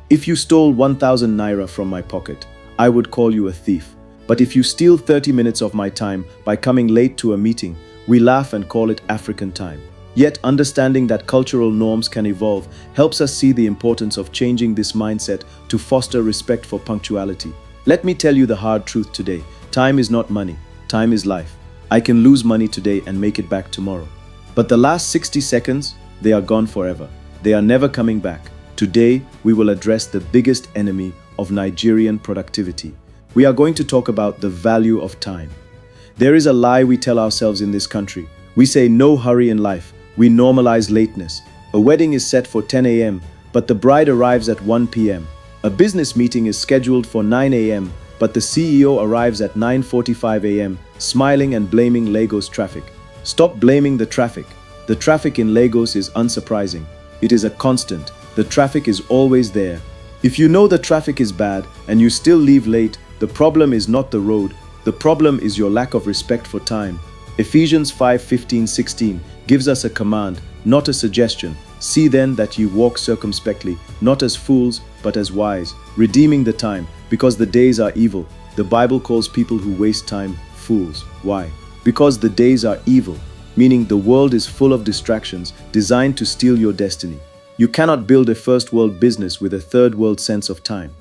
If you stole 1,000 naira from my pocket, I would call you a thief. But if you steal 30 minutes of my time by coming late to a meeting, we laugh and call it African time. Yet understanding that cultural norms can evolve helps us see the importance of changing this mindset to foster respect for punctuality. Let me tell you the hard truth today. Time is not money. Time is life. I can lose money today and make it back tomorrow. But the last 60 seconds, they are gone forever. They are never coming back. Today, we will address the biggest enemy of Nigerian productivity. We are going to talk about the value of time. There is a lie we tell ourselves in this country. We say no hurry in life. We normalize lateness. A wedding is set for 10 a.m., but the bride arrives at 1 p.m. A business meeting is scheduled for 9 a.m., but the CEO arrives at 9:45 a.m., smiling and blaming Lagos traffic. Stop blaming the traffic. The traffic in Lagos is unsurprising. It is a constant. The traffic is always there. If you know the traffic is bad and you still leave late, the problem is not the road. The problem is your lack of respect for time. Ephesians 5:15-16 gives us a command, not a suggestion. See then that ye walk circumspectly, not as fools, but as wise, redeeming the time, because the days are evil. The Bible calls people who waste time fools. Why? Because the days are evil, meaning the world is full of distractions designed to steal your destiny. You cannot build a first world business with a third world sense of time.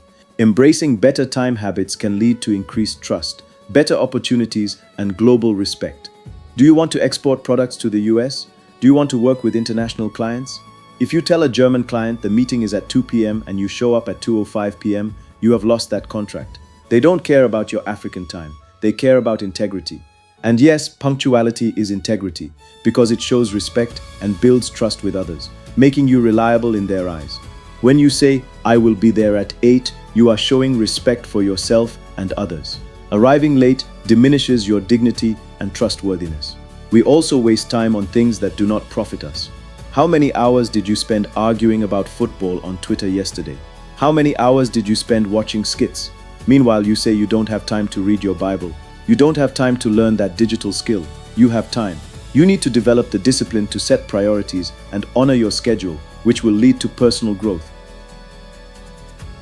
Embracing better time habits can lead to increased trust, better opportunities, and global respect. Do you want to export products to the US? Do you want to work with international clients? If you tell a German client the meeting is at 2 p.m. and you show up at 2:05 p.m., you have lost that contract. They don't care about your African time. They care about integrity. And yes, punctuality is integrity because it shows respect and builds trust with others, making you reliable in their eyes. When you say, I will be there at 8, you are showing respect for yourself and others. Arriving late diminishes your dignity and trustworthiness. We also waste time on things that do not profit us. How many hours did you spend arguing about football on Twitter yesterday? How many hours did you spend watching skits? Meanwhile, you say you don't have time to read your Bible. You don't have time to learn that digital skill. You have time. You need to develop the discipline to set priorities and honor your schedule, which will lead to personal growth.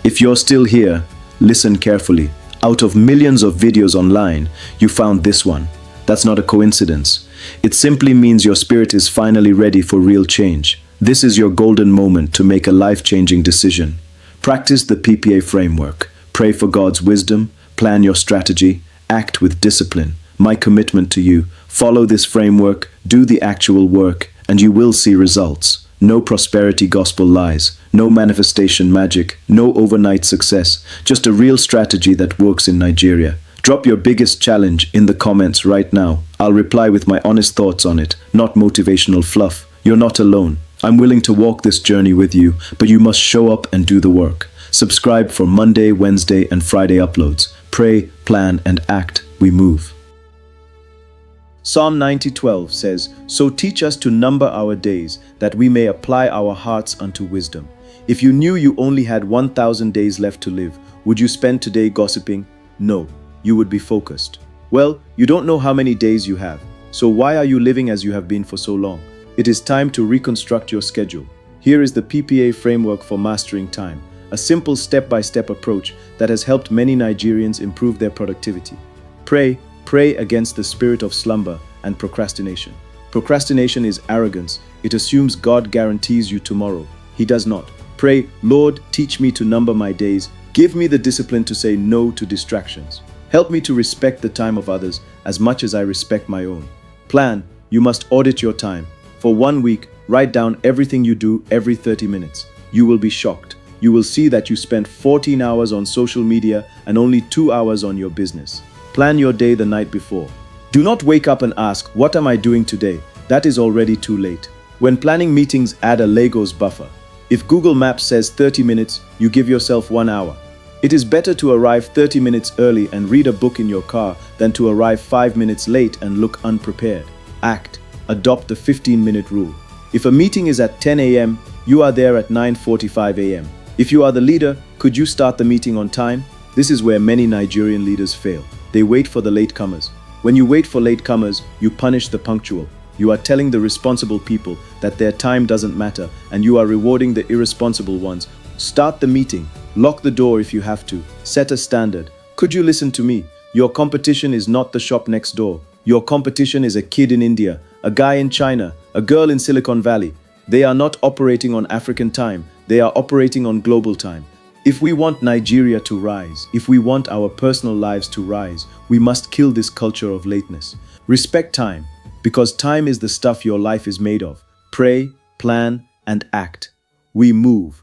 If you're still here, listen carefully. Out of millions of videos online, you found this one. That's not a coincidence. It simply means your spirit is finally ready for real change. This is your golden moment to make a life-changing decision. Practice the PPA framework. Pray for God's wisdom, plan your strategy, act with discipline. My commitment to you, follow this framework, do the actual work, and you will see results. No prosperity gospel lies, no manifestation magic, no overnight success, just a real strategy that works in Nigeria. Drop your biggest challenge in the comments right now. I'll reply with my honest thoughts on it, not motivational fluff. You're not alone. I'm willing to walk this journey with you, but you must show up and do the work. Subscribe for Monday, Wednesday, and Friday uploads. Pray, plan, and act. We move. Psalm 90:12 says, So teach us to number our days, that we may apply our hearts unto wisdom. If you knew you only had 1,000 days left to live, would you spend today gossiping? No, you would be focused. Well, you don't know how many days you have, so why are you living as you have been for so long? It is time to reconstruct your schedule. Here is the PPA framework for mastering time, a simple step-by-step approach that has helped many Nigerians improve their productivity. Pray against the spirit of slumber and procrastination. Procrastination is arrogance. It assumes God guarantees you tomorrow. He does not. Pray, Lord, teach me to number my days. Give me the discipline to say no to distractions. Help me to respect the time of others as much as I respect my own. Plan, you must audit your time. For 1 week, write down everything you do every 30 minutes. You will be shocked. You will see that you spent 14 hours on social media and only 2 hours on your business. Plan your day the night before. Do not wake up and ask, what am I doing today? That is already too late. When planning meetings, add a Lagos buffer. If Google Maps says 30 minutes, you give yourself 1 hour. It is better to arrive 30 minutes early and read a book in your car than to arrive 5 minutes late and look unprepared. Act. Adopt the 15-minute rule. If a meeting is at 10 a.m., you are there at 9:45 a.m. If you are the leader, could you start the meeting on time? This is where many Nigerian leaders fail. They wait for the latecomers. When you wait for latecomers, you punish the punctual. You are telling the responsible people that their time doesn't matter, and you are rewarding the irresponsible ones Start the meeting. Lock the door if you have to. Set a standard. Could you listen to me? Your competition is not the shop next door. Your competition is a kid in India, a guy in China, a girl in Silicon Valley. They are not operating on African time. They are operating on global time. If we want Nigeria to rise, if we want our personal lives to rise, we must kill this culture of lateness. Respect time, because time is the stuff your life is made of. Pray, plan, and act. We move.